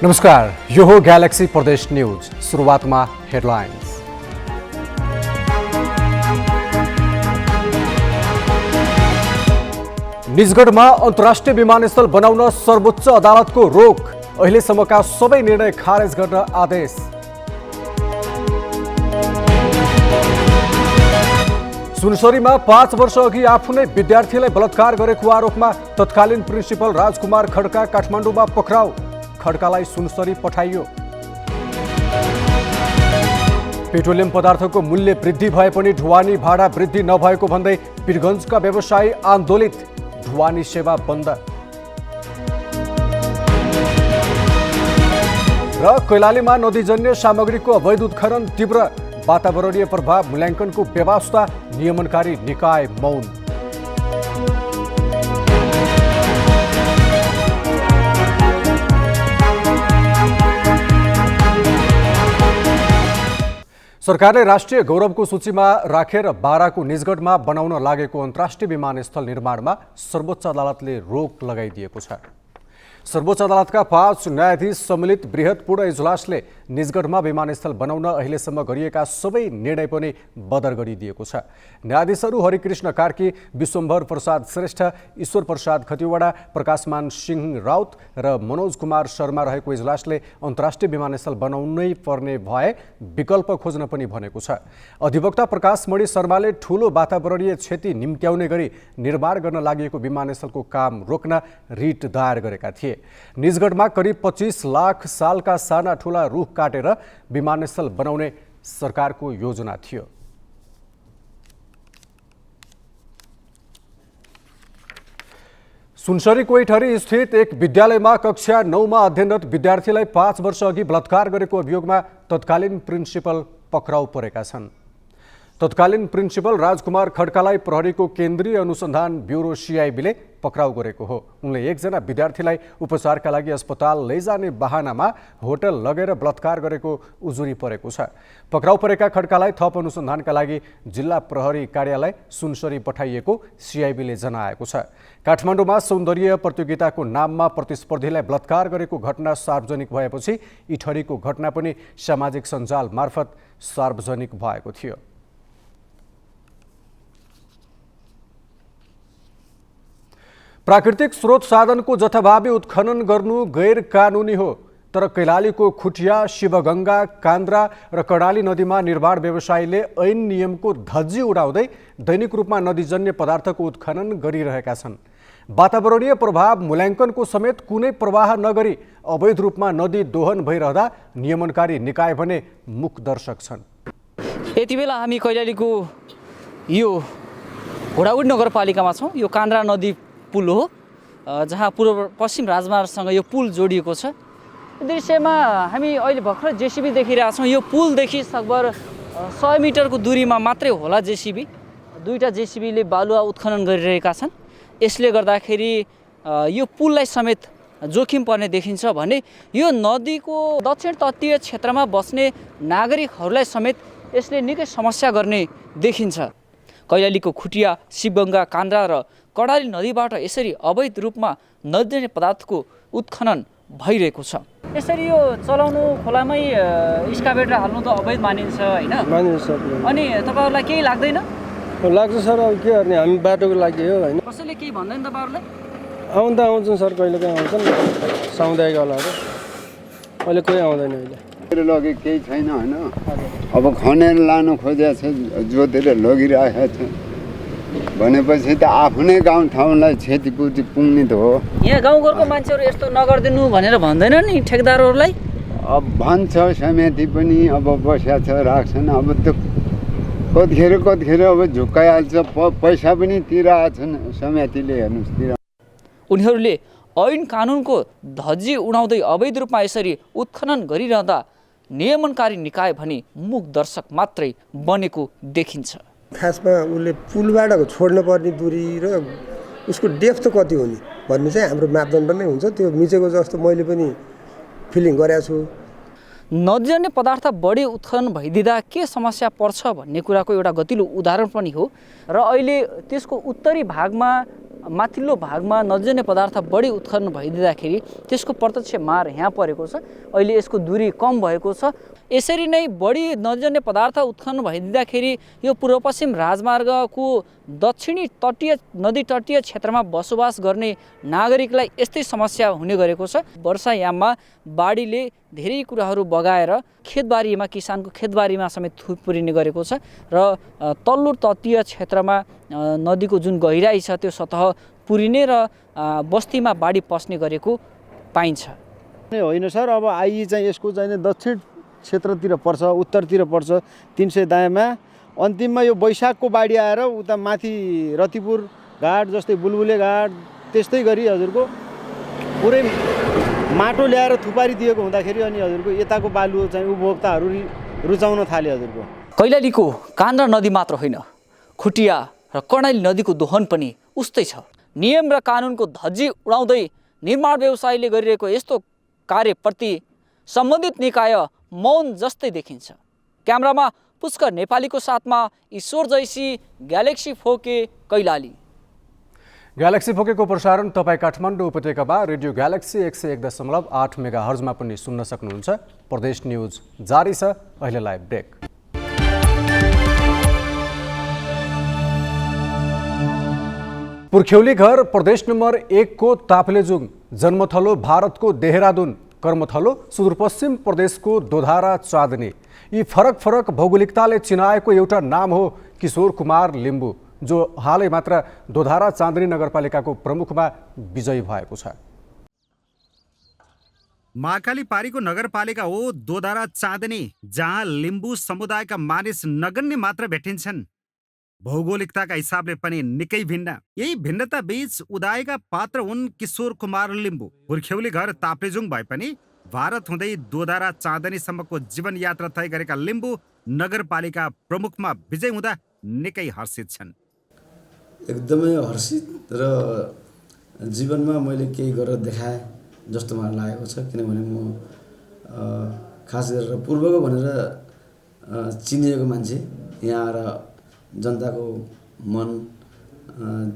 नमस्कार, यो हो ग्यालेक्सी प्रदेश न्यूज। सुरुवातमा हेडलाइन्स। निजगढमा अन्तर्राष्ट्रिय विमानस्थल बनाउन सर्वोच्च अदालतको रोक। अहिलेसम्मका सबै निर्णय खारेज गर्न आदेश। सुनसरीमा 5 वर्ष अघि आफू नै विद्यार्थीलाई बलात्कार गरेको आरोपमा तत्कालीन प्रिन्सिपल राजकुमार खड्का काठमाडौँमा पक्राउ। खड्कालाई सुनसरी पठाइयो। पेट्रोलियम पदार्थको मूल्य वृद्धि भए पनि ढुवानी भाडा वृद्धि नभएको भन्दै वीरगञ्जका व्यवसायी आन्दोलित। ढुवानी सेवा बन्द। र कैलालीमा नदीजन्य सामग्रीको अवैध उत्खनन तीव्र। वातावरणीय प्रभाव मूल्याङ्कनको व्यवस्था नियमनकारी निकाय मौन। सरकारले राष्ट्रिय गौरवको सूचीमा राखेर बाराको निजगढमा बनाउन लागेको अन्तर्राष्ट्रिय विमानस्थल निर्माणमा सर्वोच्च अदालतले रोक लगाइदिएको छ। सर्वोच्च अदालतका 5 न्यायाधीश सम्मिलित बृहत पूर्ण इजलासले निजगढमा विमानस्थल बनाउन अहिलेसम्म गरिएका सबै निर्णय पनि बदर गरिदिएको छ। न्यायाधीशहरू हरिकृष्ण कार्की, विश्वम्भर प्रसाद श्रेष्ठ, ईश्वर प्रसाद खतिवडा, प्रकाशमान सिंह राउत र मनोज कुमार शर्मा रहेको इजलासले अन्तर्राष्ट्रिय विमानस्थल बनाउनै पर्ने भए विकल्प खोज्न पनि भनेको छ। अधिवक्ता प्रकाशमणि शर्माले ठूलो वातावरणीय क्षति निम्त्याउने गरी निर्माण गर्न लागि विमानस्थलको काम रोक्न रिट दायर गरेका थिए। निजगढमा करिब 25 लाख सालका साना ठूला रुख काटेर विमानस्थल बनाउने सरकारको योजना थियो। सुनसरी कोइठरी स्थित एक विद्यालयमा कक्षा 9 मा अध्ययनरत विद्यार्थीलाई 5 वर्ष अघि बलात्कार गरेको अभियोगमा तत्कालीन प्रिन्सिपल पक्राउ परेका छन्। तत्कालीन प्रिन्सिपल राजकुमार खड्कालाई प्रहरीको केन्द्रीय अनुसन्धान ब्युरो सीआईबीले पक्राउ गरेको हो। उनले एकजना विद्यार्थीलाई उपचारका लागि अस्पताल लैजाने बहानामा होटल लगेर बलात्कार गरेको उजुरी परेको छ। पक्राउ परेका खड्कालाई थप अनुसन्धानका लागि जिल्ला प्रहरी कार्यालय सुनसरी पठाइएको सीआईबीले जनाएको छ। काठमाडौँमा सौन्दर्य प्रतियोगिताको नाममा प्रतिस्पर्धीलाई बलात्कार गरेको घटना सार्वजनिक भएपछि इठरीको घटना पनि सामाजिक सञ्जाल मार्फत सार्वजनिक भएको थियो। प्राकृतिक स्रोत साधनको जथाभावी उत्खनन गर्नु गैर कानुनी हो, तर कैलालीको खुटिया, शिवगङ्गा, कान्द्रा र कर्णाली नदीमा निर्माण व्यवसायीले ऐन नियमको धज्जी उडाउँदै दैनिक रूपमा नदीजन्य पदार्थको उत्खनन गरिरहेका छन्। वातावरणीय प्रभाव मूल्याङ्कनको समेत कुनै प्रवाह नगरी अवैध रूपमा नदी दोहन भइरहँदा नियमनकारी निकाय भने मुखदर्शक छन्। यति बेला हामी कैलालीको यो घोडाउड नगरपालिकामा छौँ। यो कान्द्रा नदी पुल हो, जहाँ पूर्व पश्चिम राजमार्गसँग यो पुल जोडिएको छ। दृश्यमा हामी अहिले भर्खर जेसीबी देखिरहेका छौँ। यो पुलदेखि लगभग 100 मिटरको दूरीमा मात्रै होला जेसीबी। 2टा जेसीबीले बालुवा उत्खनन गरिरहेका छन्। यसले गर्दाखेरि यो पुललाई समेत जोखिम पर्ने देखिन्छ भने यो नदीको दक्षिण तटीय क्षेत्रमा बस्ने नागरिकहरूलाई समेत यसले निकै समस्या गर्ने देखिन्छ। कैलालीको खुटिया, शिवगङ्गा, कान्द्रा र कर्णाली नदीबाट यसरी अवैध रूपमा नदीजन्य पदार्थको उत्खनन भइरहेको छ। यसरी यो चलाउनु खोलामै स्काभेटर हाल्नु त अवैध मानिन्छ होइन? मानिन्छ। अनि तपाईँहरूलाई केही लाग्दैन? लाग्छ सर, अब के गर्ने, हामी बाटोको लागि हो होइन। कसैले केही भन्दैन तपाईँहरूलाई? आउँछन् सर, कहिले काहीँ आउँछन् सामुदायिक वालाहरू, अहिले कोही आउँदैन। अहिले लगे केही छैन होइन। अब खनेर लानु खोजेको छ, जोतेर लगिरहेको छ भनेपछि त आफ्नै गाउँठाउँलाई क्षतिपूर्ति पुग्ने त हो। यहाँ गाउँघरको मान्छेहरू यस्तो नगरिदिनु भनेर भन्दैन नि ठेकदारहरूलाई? अब भन्छ, समिति पनि अब बस्या छ, राख्छन्। अब त्यो कतिखेर अब झुक्काइहाल्छ, पैसा पनि तिराछन् समितिले, हेर्नुहोस् तिर। उनीहरूले ऐन कानुनको धज्जी उडाउँदै अवैध रूपमा यसरी उत्खनन गरिरहँदा नियमनकारी निकाय भने मुखदर्शक मात्रै बनेको देखिन्छ। खासमा उसले पुलबाट छोड्न पर्ने दूरी र उसको डेप्थ कति हुने भन्ने चाहिँ हाम्रो मापदण्ड नै हुन्छ। त्यो मिचेको जस्तो मैले पनि फिलिङ गरेको छु। नदीजन्य पदार्थ बढी उत्खनन भइदिँदा के समस्या पर्छ भन्ने कुराको एउटा गतिलो उदाहरण पनि हो। र अहिले त्यसको उत्तरी भागमा माथिल्लो भागमा नजन्य पदार्थ बढी उत्खनन भइदिँदाखेरि त्यसको प्रत्यक्ष मार यहाँ परेको छ। अहिले यसको दूरी कम भएको छ। यसरी नै बढी नजन्य पदार्थ उत्खनन भइदिँदाखेरि यो पूर्व पश्चिम राजमार्गको दक्षिणी तटीय नदी तटीय क्षेत्रमा बसोबास गर्ने नागरिकलाई यस्तै समस्या हुने गरेको छ। वर्षायाममा बाढीले धेरै कुराहरू बगाएर खेतबारीमा किसानको खेतबारीमा समेत थुपुरिने गरेको छ र तल्लो तटीय क्षेत्रमा नदीको जुन गहिराई छ त्यो सतह पुरिने र बस्तीमा बाढी पस्ने गरेको पाइन्छ। होइन सर, अब आइई चाहिँ यसको चाहिँ दक्षिण क्षेत्रतिर पर्छ, उत्तरतिर पर्छ 300 दायाँमा। अन्तिममा यो वैशाखको बाढी आएर उता माथि रतिपुर घाट जस्तै बुलबुले घाट त्यस्तै गरी हजुरको पुरै माटो ल्याएर थुपारिदिएको हुँदाखेरि अनि हजुरको यताको बालु चाहिँ उपभोक्ताहरू रुचाउन थाले। हजुरको कैलालीको कान्द्रा नदी मात्र होइन, खुटिया र कर्णाली नदीको दोहन पनि उस्तै छ। नियम र कानुनको धज्जी उडाउँदै निर्माण व्यवसायीले गरिरहेको यस्तो कार्यप्रति सम्बन्धित निकाय मौन जस्तै देखिन्छ। क्यामेरामा पुष्कर नेपालीको साथमा ईश्वर जैसी, galaxy 4K, Kailali. Galaxy 4K प्रसारण तपाईँ काठमाडौँ उपत्यकामा रेडियो ग्यालेक्सी 101.8 मेगाहर्जमा पनि सुन्न सक्नुहुन्छ। प्रदेश न्युज जारी छ, अहिलेलाई ब्रेक। पुर्ख्यौली घर प्रदेश नम्बर 1 को ताप्लेजुङ, जन्मथलो भारतको देहरादून, कर्मथलो सुदूरपश्चिम प्रदेशको दोधारा चाँदनी। यी फरक फरक भौगोलिकताले चिनाएको एउटा नाम हो किशोर कुमार लिम्बू, जो हालै मात्र दोधारा चाँदनी नगरपालिकाको प्रमुखमा विजयी भएको छ। महाकाली पारीको नगरपालिका हो दोधारा चाँदनी, जहाँ लिम्बू समुदायका मानिस नगन्य मात्र भेटिन्छन्। भौगोलिकताका हिसाबले पनि निकै भिन्न। यही भिन्नता बीच उदाएका पात्र हुन् किशोर कुमार लिम्बू। पुर्ख्यौली घर ताप्लेजुङ भए पनि भारत हुँदै दोधारा चाँदनीसम्मको जीवन यात्रा तय गरेका लिम्बू नगरपालिका प्रमुखमा विजय हुँदा निकै हर्षित छन्। एकदमै हर्षित र जीवनमा मैले केही गरेर देखाएँ जस्तो मलाई लागेको छ। किनभने म खास गरेर पूर्वको भनेर चिनिएको मान्छे यहाँ आएर जनताको मन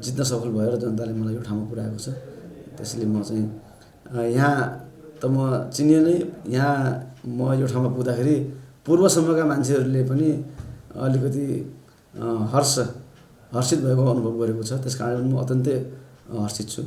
जित्न सफल भएर जनताले मलाई यो ठाउँमा पुर्याएको छ। त्यसैले म चाहिँ यहाँ त म चिनिए नै, यहाँ म यो ठाउँमा पुग्दाखेरि पूर्वसम्मका मान्छेहरूले पनि अलिकति हर्षित भएको अनुभव गरेको छ। त्यसकारण म अत्यन्तै हर्षित छु।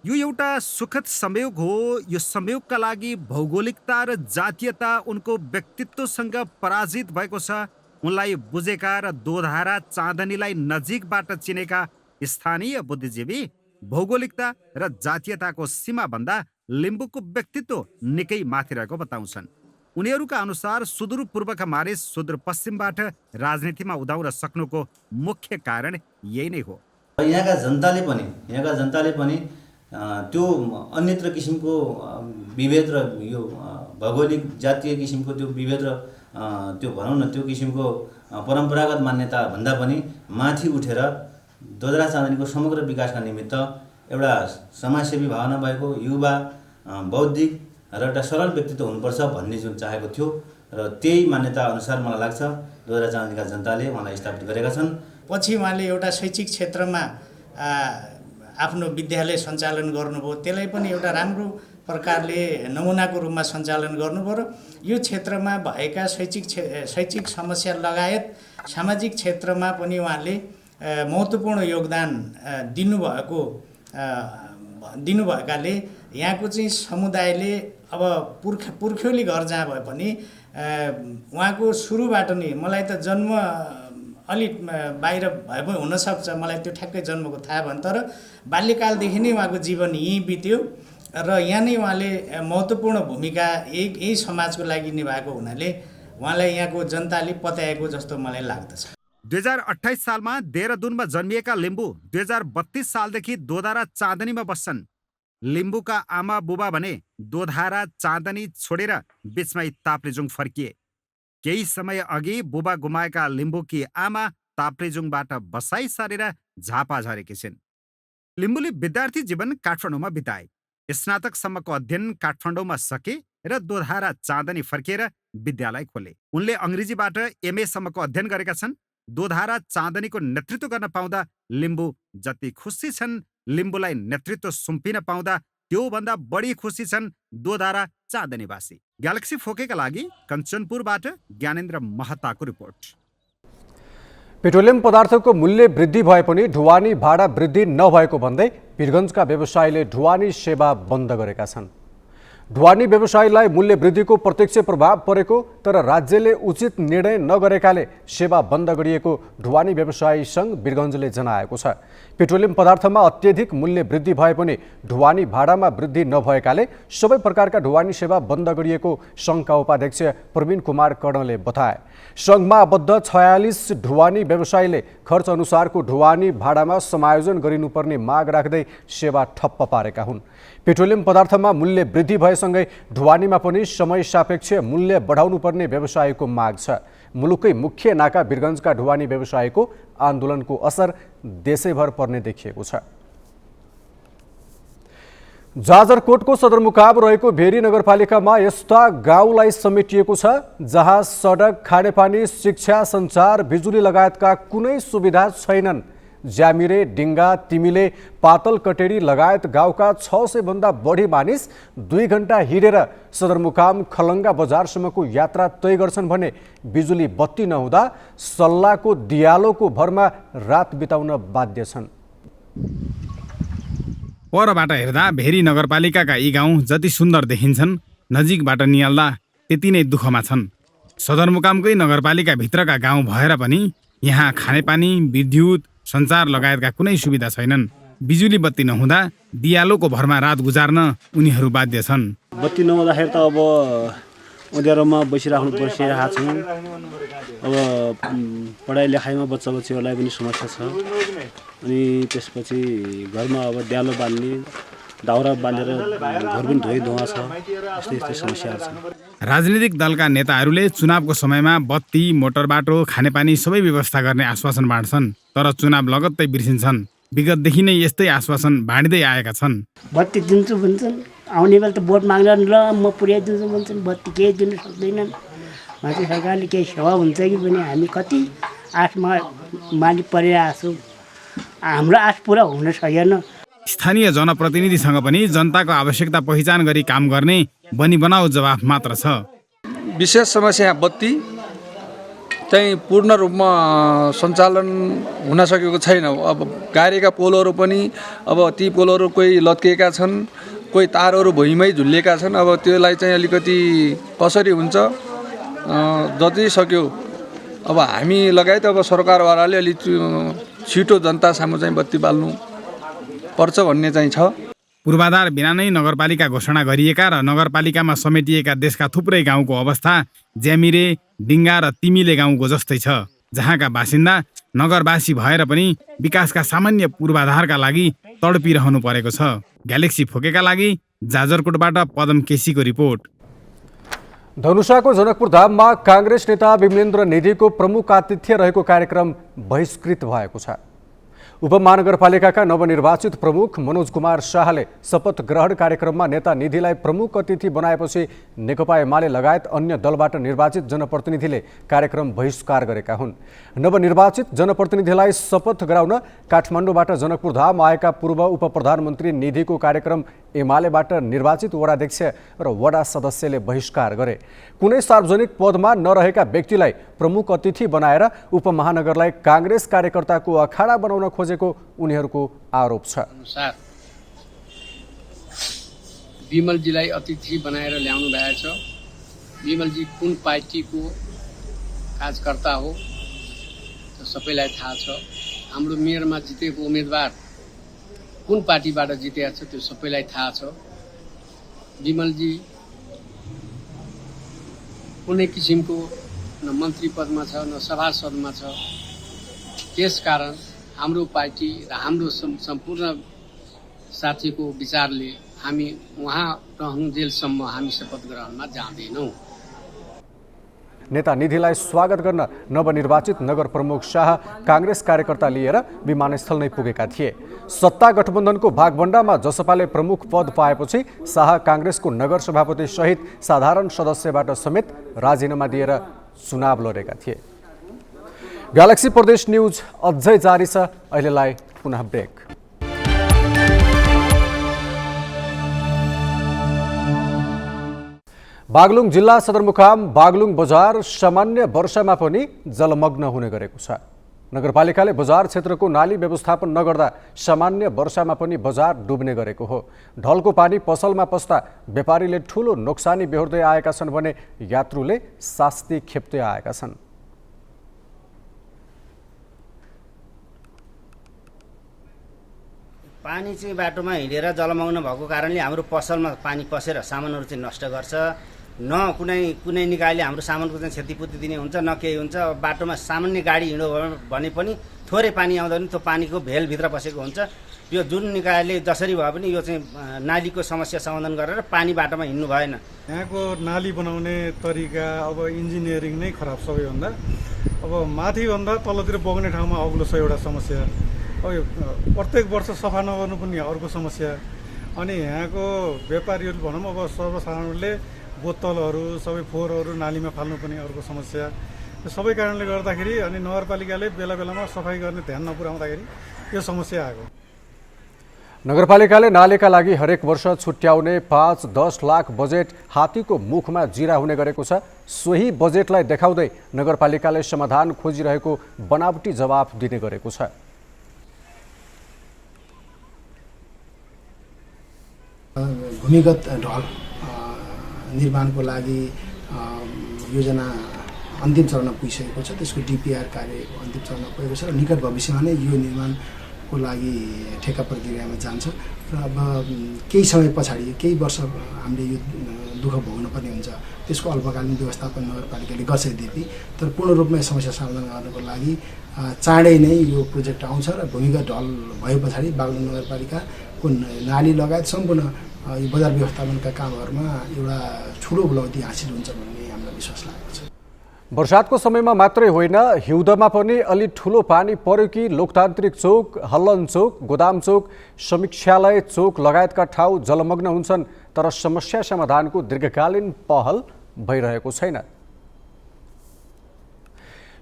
यो एउटा सुखद संयोग हो। यो संयोगका लागि भौगोलिकता र जातीयता उनको व्यक्तित्वसँग पराजित भएको छ। उनलाई बुझेका र दोधारा चाँदनीलाई नजिकबाट चिनेका स्थानीय बुद्धिजीवी भौगोलिकता र जातीयताको सीमाभन्दा लिम्बूको व्यक्तित्व निकै माथि रहेको बताउँछन्। उनीहरूका अनुसार सुदूरपूर्वका मानिस सुदूरपश्चिमबाट राजनीतिमा उदाउन सक्नुको मुख्य कारण यही नै हो। यहाँका जनताले पनि त्यो अन्यत्र किसिमको विभेद र यो भौगोलिक जातीय किसिमको त्यो विभेद र त्यो भनौँ न त्यो किसिमको परम्परागत मान्यता भन्दा पनि माथि उठेर दोधारा चाँदनीको समग्र विकासका निमित्त एउटा समाजसेवी भावना भएको युवा, बौद्धिक र एउटा सरल व्यक्तित्व हुनुपर्छ भन्ने जुन चाहेको थियो र त्यही मान्यता अनुसार मलाई लाग्छ दोधारा चाँदनीका जनताले उहाँलाई स्थापित गरेका छन्। पछि उहाँले एउटा शैक्षिक क्षेत्रमा आफ्नो विद्यालय सञ्चालन गर्नुभयो। त्यसलाई पनि एउटा राम्रो प्रकारले नमुनाको रूपमा सञ्चालन गर्नुभयो। यो क्षेत्रमा भएका शैक्षिक समस्या लगायत सामाजिक क्षेत्रमा पनि उहाँले महत्त्वपूर्ण योगदान दिनुभएकाले यहाँको चाहिँ समुदायले अब पुर्ख्यौली घर जहाँ भए पनि उहाँको सुरुबाट नै मलाई त जन्म अलिक बाहिर भए पनि हुनसक्छ, मलाई त्यो ठ्याक्कै जन्मको थाहा भएन, तर बाल्यकालदेखि नै उहाँको जीवन यहीँ बित्यो र यहाँ नै उहाँले महत्त्वपूर्ण भूमिका यही समाजको लागि निभाएको हुनाले उहाँलाई यहाँको जनताले पत्याएको जस्तो मलाई लाग्दछ। 2028 सालमा देहरादूनमा जन्मिएका लिम्बू 2032 सालदेखि दोधारा चाँदनीमा बस्छन्। लिम्बूका आमा बुबा भने दोधारा चाँदनी छोडेर बिचमै ताप्लेजुङ फर्किए। केही समय अघि बुबा गुमाएका लिम्बूकी आमा ताप्लेजुङबाट बसाई सारेर झापा झरेकी छिन्। लिम्बूले विद्यार्थी जीवन काठमाडौँमा बिताए। स्नातकसम्मको अध्ययन काठमाडौँमा सके र दोधारा चाँदनी फर्किएर विद्यालय खोले। उनले अङ्ग्रेजीबाट MA सम्मको अध्ययन गरेका छन्। दोधारा चाँदनीको नेतृत्व गर्न पाउँदा लिम्बू जति खुसी छन्, लिम्बूलाई नेतृत्व सुम्पिन पाउँदा त्योभन्दा बढी खुसी छन् दोधारा चाँदनीवासी। ग्यालेक्सी फोकेका लागि कञ्चनपुरबाट ज्ञानेन्द्र महताको रिपोर्ट। पेट्रोलियम पदार्थको मूल्य वृद्धि भए पनि ढुवानी भाडा वृद्धि नभएको भन्दै वीरगञ्जका व्यवसायीले ढुवानी सेवा बन्द गरेका छन्। ढुवानी व्यवसायीलाई मूल्य वृद्धिको प्रत्यक्ष प्रभाव परेको तर राज्यले उचित निर्णय नगरेकाले सेवा बन्द गरिएको ढुवानी व्यवसायी सङ्घ वीरगञ्जले जनाएको छ। पेट्रोलियम पदार्थमा अत्यधिक मूल्य वृद्धि भए पनि ढुवानी भाडामा वृद्धि नभएकाले सबै प्रकारका ढुवानी सेवा बन्द गरिएको सङ्घका उपाध्यक्ष प्रवीण कुमार कर्णले बताए। सङ्घमा आबद्ध 46 ढुवानी व्यवसायीले खर्च अनुसारको ढुवानी भाडामा समायोजन गरिनुपर्ने माग राख्दै सेवा ठप्प पारेका हुन्। पेट्रोलियम पदार्थमा मूल्य वृद्धि भएसँगै ढुवानीमा पनि समय सापेक्ष मूल्य बढाउनुपर्ने व्यवसायीको माग छ। मुलुकै मुख्य नाका वीरगञ्जका ढुवानी व्यवसायीको आन्दोलनको असर देशैभर पर्ने देखिएको छ। जाजरकोटको सदरमुकाम रहेको भेरी नगरपालिकामा यस्ता गाउँलाई समेटिएको छ जहाँ सडक, खानेपानी, शिक्षा, सञ्चार, बिजुली लगायतका कुनै सुविधा छैनन्। ज्यामिरे, डिङ्गा, तिमिले, पातल कटेरी लगायत गाउँका 600 भन्दा बढी मानिस 2 घण्टा हिँडेर सदरमुकाम खलङ्गा बजारसम्मको यात्रा तय गर्छन् भने बिजुली बत्ती नहुँदा सल्लाको दियालोको भरमा रात बिताउन बाध्य छन्। परबाट हेर्दा भेरी नगरपालिकाका यी गाउँ जति सुन्दर देखिन्छन्, नजिकबाट निहाल्दा त्यति नै दुःखमा छन्। सदरमुकामकै नगरपालिका भित्रका गाउँ भएर पनि यहाँ खानेपानी, विद्युत, सञ्चार लगायतका कुनै सुविधा छैनन्। बिजुली बत्ती नहुँदा दियालोको भरमा रात गुजार्न उनीहरू बाध्य छन्। बत्ती नहुँदाखेरि त अब उनीहरूमा बसिराख्नु परिरहेको छौँ। अब पढाइ लेखाइमा बच्चा बच्चीहरूलाई पनि समस्या छ। अनि त्यसपछि घरमा अब ड्यालो बाल्ने, दाउरा बालेर घर पनि धुवा छ। यस्तै यस्तै समस्याहरू छन्। राजनीतिक दलका नेताहरूले चुनावको समयमा बत्ती, मोटर बाटो, खानेपानी सबै व्यवस्था गर्ने आश्वासन बाँड्छन्, तर चुनाव लगत्तै बिर्सिन्छन्। विगतदेखि नै यस्तै आश्वासन बाँड्दै आएका छन्। बत्ती दिन्छु भन्छन्, आउने बेला त भोट माग्दा ल म पुर्याइदिन्छु भन्छन्, बत्ती केही दिन सक्दैनन्। माथि सरकारले केही सेवा हुन्छ कि पनि हामी कति आशमा मालिक परिरहेको छौँ, हाम्रो आश पुरा हुन सकेन। स्थानीय जनप्रतिनिधिसँग पनि जनताको आवश्यकता पहिचान गरी काम गर्ने बनी बनाऊ जवाफ मात्र छ। विशेष समस्या बत्ती चाहिँ पूर्ण रूपमा सञ्चालन हुन सकेको छैन। अब गाडीका पोलहरू पनि अब ती पोलहरू कोही लत्किएका छन्, कोही तारहरू भुइँमै झुलिएका छन्। अब त्यसलाई चाहिँ अलिकति कसरी हुन्छ, जति सक्यो अब हामी लगायत अब सरकारवालाले अलिक छिटो जनता सामु चाहिँ बत्ती बाल्नु पर्छ भन्ने चाहिँ छ। पूर्वाधार बिना नै नगरपालिका घोषणा गरिएका र नगरपालिकामा समेटिएका देशका थुप्रै गाउँको अवस्था ज्यामिरे, डिङ्गा र तिमिले गाउँको जस्तै छ, जहाँका बासिन्दा नगरवासी भएर पनि विकासका सामान्य पूर्वाधारका लागि तडपिरहनु परेको छ। ग्यालेक्सी फोकेका लागि जाजरकोटबाट पदम केसीको रिपोर्ट। धनुषाको जनकपुर धाममा काङ्ग्रेस नेता विमलेन्द्र निधिको प्रमुख आतिथ्य रहेको कार्यक्रम बहिष्कृत भएको छ। उपमहानगरपालिकाका नवनिर्वाचित प्रमुख मनोज कुमार शाहले शपथ ग्रहण कार्यक्रममा नेता निधिलाई प्रमुख अतिथि बनाएपछि नेकपा एमाले लगायत अन्य दलबाट निर्वाचित जनप्रतिनिधिले कार्यक्रम बहिष्कार गरेका हुन्। नवनिर्वाचित जनप्रतिनिधिलाई शपथ गराउन काठमाडौँबाट जनकपुर धाम आएका पूर्व उपप्रधानमन्त्री निधिको कार्यक्रम एमालेबाट निर्वाचित वडाध्यक्ष र वडा सदस्यले बहिष्कार गरे। कुनै सार्वजनिक पदमा नरहेका व्यक्तिलाई प्रमुख अतिथि बनाएर उपमहानगरलाई काङ्ग्रेस कार्यकर्ताको अखाडा बनाउन खोजेको उनीहरूको आरोप छ। विमलजीलाई अतिथि बनाएर ल्याउनु भएको छ। विमलजी कुन पार्टीको कार्यकर्ता हो त्यो सबैलाई थाहा छ। हाम्रो मेयरमा जितेको उम्मेदवार कुन पार्टीबाट जितेको छ त्यो सबैलाई थाहा छ। विमलजी कुनै किसिमको न मन्त्री पदमा छ न सभासदमा छ। त्यसकारण हाम्रो पार्टी र हाम्रो सम्पूर्ण साथीको विचारले हामी उहाँ रहनुन्जेलसम्म हामी शपथ ग्रहणमा जाँदैनौँ। नेता निधिलाई स्वागत गर्न नवनिर्वाचित नगर प्रमुख शाह काङ्ग्रेस कार्यकर्ता लिएर विमानस्थल नै पुगेका थिए। सत्ता गठबन्धनको भागभण्डामा जसपाले प्रमुख पद पाएपछि शाह काङ्ग्रेसको नगर सभापति सहित साधारण सदस्यबाट समेत राजीनामा दिएर चुनाव लडेका थिए। ग्यालेक्सी प्रदेश न्यूज अझै जारी छ। अहिलेलाई पुनः ब्रेक। बागलुङ जिल्ला सदरमुकाम बागलुङ बजार सामान्य वर्षामा पनि जलमग्न हुने गरेको छ। नगरपालिकाले बजार क्षेत्रको नाली व्यवस्थापन नगर्दा सामान्य वर्षामा पनि बजार डुब्ने गरेको हो। ढलको पानी पसलमा पस्दा व्यापारीले ठूलो नोक्सानी बेहोर्दै आएका छन् भने यात्रुले शास्ति खेप्दै आएका छन्। पानी चाहिँ बाटोमा हिँडेर जलमग्न भएको कारणले हाम्रो पसलमा पानी पसेर सामानहरू चाहिँ नष्ट गर्छ। न कुनै निकायले हाम्रो सामानको चाहिँ क्षतिपूर्ति दिने हुन्छ न केही हुन्छ। बाटोमा सामान्य गाडी हिँड्यो भने पनि थोरै पानी आउँदा पनि त्यो पानीको भेलभित्र पसेको हुन्छ। यो जुन निकायले जसरी भए पनि यो चाहिँ नालीको समस्या समाधान गरेर पानी बाटोमा हिँड्नु भएन। यहाँको नाली बनाउने तरिका अब इन्जिनियरिङ नै खराब सबैभन्दा। अब माथिभन्दा तलतिर बग्ने ठाउँमा अग्लो छ एउटा समस्या। अब प्रत्येक वर्ष सफा नगर्नु पनि अर्को समस्या। अनि यहाँको व्यापारीहरू भनौँ अब सर्वसाधारणले बोतलहरू सबै फोहोरहरू नालीमा फाल्नु पनि अर्को समस्या। सबै कारणले गर्दाखेरि अनि नगरपालिकाले बेला बेलामा सफाई गर्ने ध्यान नपुर्याउँदाखेरि यो समस्या आएको। नगरपालिकाले नालीका लागि हरेक वर्ष छुट्याउने 5-10 लाख बजेट हात्तीको मुखमा जिरा हुने गरेको छ। सोही बजेटलाई देखाउँदै नगरपालिकाले समाधान खोजिरहेको बनावटी जवाफ दिने गरेको छ। भूमिगत ढल निर्माणको लागि योजना अन्तिम चरणमा पुगिसकेको छ। त्यसको डिपिआर कार्य अन्तिम चरणमा पुगेको छ र निकट भविष्यमा नै यो निर्माणको लागि ठेक्का प्रक्रियामा जान्छ। र अब केही समय पछाडि केही वर्ष हामीले यो दुःख भोग्नुपर्ने हुन्छ। त्यसको अल्पकालीन व्यवस्थापन नगरपालिकाले गर्छ यद्यपि, तर पूर्ण रूपमा समस्या समाधान गर्नको लागि चाँडै नै यो प्रोजेक्ट आउँछ र भूमिगत ढल भए पछाडि बागलुङ नगरपालिकाको नाली लगायत सम्पूर्ण यो बजार व्यवस्थापनका कामहरूमा एउटा ठुलो उपलब्धि हासिल हुन्छ भन्ने हामीलाई विश्वास लागेको छ। वर्षातको समयमा मात्रै होइन, हिउँदमा पनि अलि ठुलो पानी पर्यो कि लोकतान्त्रिक चौक, हल्लन चौक, गोदाम चौक, समीक्षालय चौक लगायतका ठाउँ जलमग्न हुन्छन्। तर समस्या समाधानको दीर्घकालीन पहल भइरहेको छैन।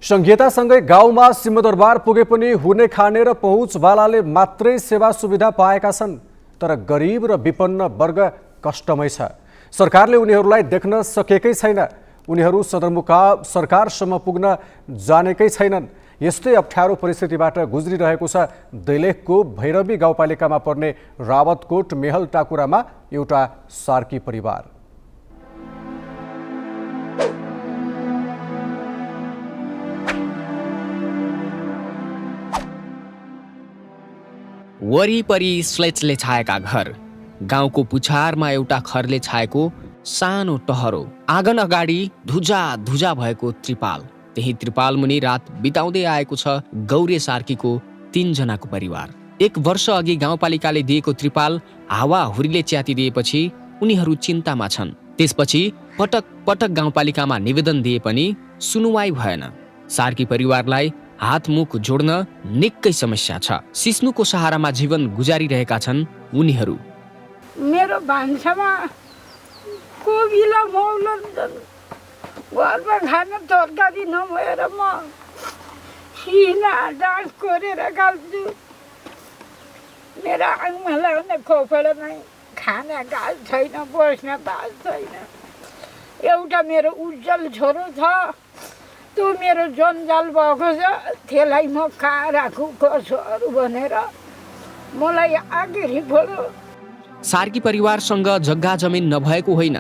संघीयतासँगै गाउँमा सिंहदरबार पुगे पनि हुने खाने र पहुँचवालाले मात्रै सेवा सुविधा पाएका छन्। तर गरिब र विपन्न वर्ग कष्टमै छ। सरकारले उनीहरूलाई देख्न सकेकै छैन। उनीहरू सदरमुकाम सरकारसम्म पुग्न जानेकै छैनन्। यस्तै अप्ठ्यारो परिस्थितिबाट गुज्रिरहेको छ दैलेखको भैरवी गाउँपालिकामा पर्ने रावतकोट मेहल टाकुरामा एउटा सार्की परिवार। वरिपरि स्लेचले छाएका घर, गाउँको पुछारमा एउटा खरले छाएको सानो टहरो, आँगन अगाडि धुजा धुजा भएको त्रिपाल। त्यही त्रिपाल मुनि रात बिताउँदै आएको छ गौरे सार्कीको 3 जनाको परिवार। 1 वर्ष अघि गाउँपालिकाले दिएको त्रिपाल हावाहुरीले च्यातिदिएपछि उनीहरू चिन्तामा छन्। त्यसपछि पटक पटक गाउँपालिकामा निवेदन दिए पनि सुनुवाई भएन। सार्की परिवारलाई हातमुख जोड्न निकै समस्या छ। सिस्नुको सहारामा जीवन गुजारिरहेका छन् उनीहरू। मेरो भान्सामा कोभिला मौलो घरमा खान तरकारी नभएर म सिना डाँस कोरेर गाल्छु। मेरो आङमा लाग्ने खोपडामै खाना गाल छैन, बस्न बास छैन। एउटा मेरो उज्जवल छोरो छ, त्यो मेरो जन्जाल भएको छ। त्यसलाई म कहाँ राखु कसोहरू भनेर मलाई आखिरी पऱ्यो। सार्की परिवारसँग जग्गा जमिन नभएको होइन,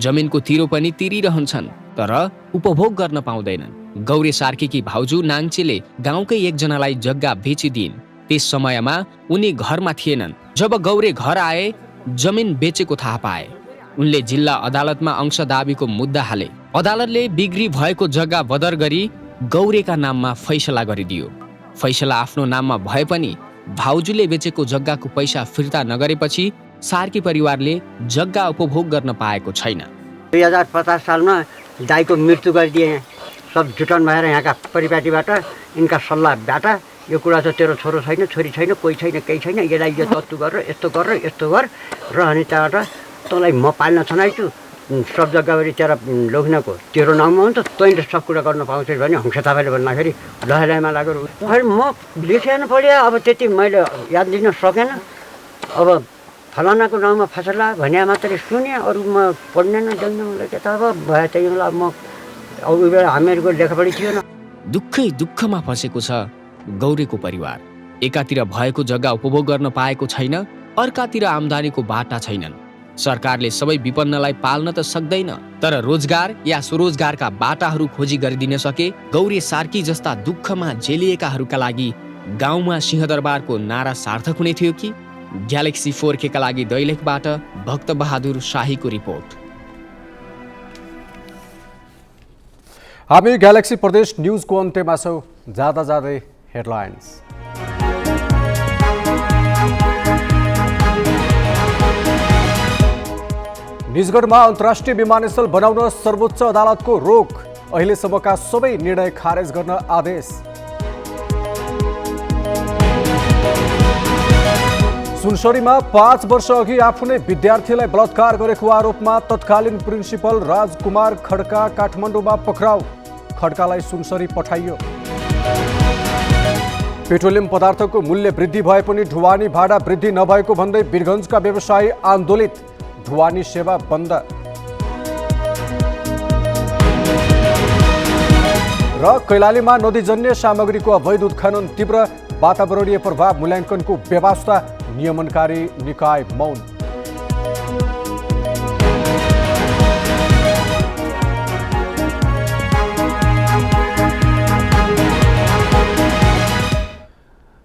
जमिनको तिरो पनि तिरिरहन्छन्, तर उपभोग गर्न पाउँदैनन्। गौरे सार्कीकी भाउजू नाङ्चेले गाउँकै एकजनालाई जग्गा बेचिदिइन्। त्यस समयमा उनी घरमा थिएनन्। जब गौरे घर आए, जमिन बेचेको थाहा पाए। उनले जिल्ला अदालतमा अंश दाबीको मुद्दा हाले। अदालतले बिक्री भएको जग्गा बदर गरी गौरेका नाममा फैसला गरिदियो। फैसला आफ्नो नाममा भए पनि भाउजूले बेचेको जग्गाको पैसा फिर्ता नगरेपछि सार्की परिवारले जग्गा उपभोग गर्न पाएको छैन। 2050 सालमा दाइको मृत्यु गरिदिए। सब जुटन भएर यहाँका परिपाटीबाट यिनका सल्लाहबाट यो कुरा चाहिँ तेरो छोरो छैन, छोरी छैन, कोही छैन, केही छैन, यसलाई यो तत्तु गरेर यस्तो गर र अनि त्यहाँबाट तँलाई म पाल्न छनाइछु, सब जग्गाभरि तेरा लोग्नेको तेरो नाममा हो नि त तैँले सब कुरा गर्न पाउँछस् भने हङ्स तपाईँले भन्दाखेरि लहलाइमा लागेर अहिले म लेखेन पढ्यो अब त्यति मैले याद लिन सकेन अब फलानाको नाममा फसला भने मात्रै सुने अरू म पढ्नेन जान्न मलाई के त अब भए चाहिँ म अरू बेला हामीहरूको लेखापढी थिएन। दुःखमा फँसेको छ गौरीको परिवार। एकातिर भएको जग्गा उपभोग गर्न पाएको छैन, अर्कातिर आम्दानीको बाटा छैनन्। सरकारले सबै विपन्नलाई पाल्न त सक्दैन, तर रोजगार या स्वरोजगारका बाटाहरू खोजी गरिदिन सके गौरी सार्की जस्ता दुःखमा जेलिएकाहरूका लागि गाउँमा सिंहदरबारको नारा सार्थक हुने थियो कि? ग्यालेक्सी 4K का लागि दैलेखबाट भक्त बहादुर शाहीको रिपोर्ट। हामी ग्यालेक्सी प्रदेश न्युजको अन्त्यमा छौँ। जाँदा जाँदै हेडलाइन्स। निजगढमा अन्तर्राष्ट्रिय विमानस्थल बनाउन सर्वोच्च अदालतको रोक। अहिलेसम्मका सबै निर्णय खारेज गर्न आदेश। सुनसरीमा 5 वर्ष अघि आफू नै विद्यार्थीलाई बलात्कार गरेको आरोपमा तत्कालीन प्रिन्सिपल राजकुमार खड्का काठमाडौँमा पक्राउ। खड्कालाई सुनसरी पठाइयो। पेट्रोलियम पदार्थको मूल्य वृद्धि भए पनि ढुवानी भाडा वृद्धि नभएको भन्दै वीरगञ्जका व्यवसायी आन्दोलित। ढुवानी सेवा बन्द। र कैलालीमा नदीजन्य सामग्रीको अवैध उत्खनन तीव्र। वातावरणीय प्रभाव मूल्याङ्कनको व्यवस्था नियमनकारी निकाय मौन।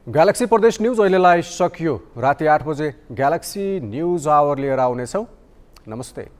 ग्यालेक्सी प्रदेश न्युज अहिलेलाई सकियो। राति 8 बजे ग्यालेक्सी न्युज आवर लिएर आउनेछौँ। नमस्ते।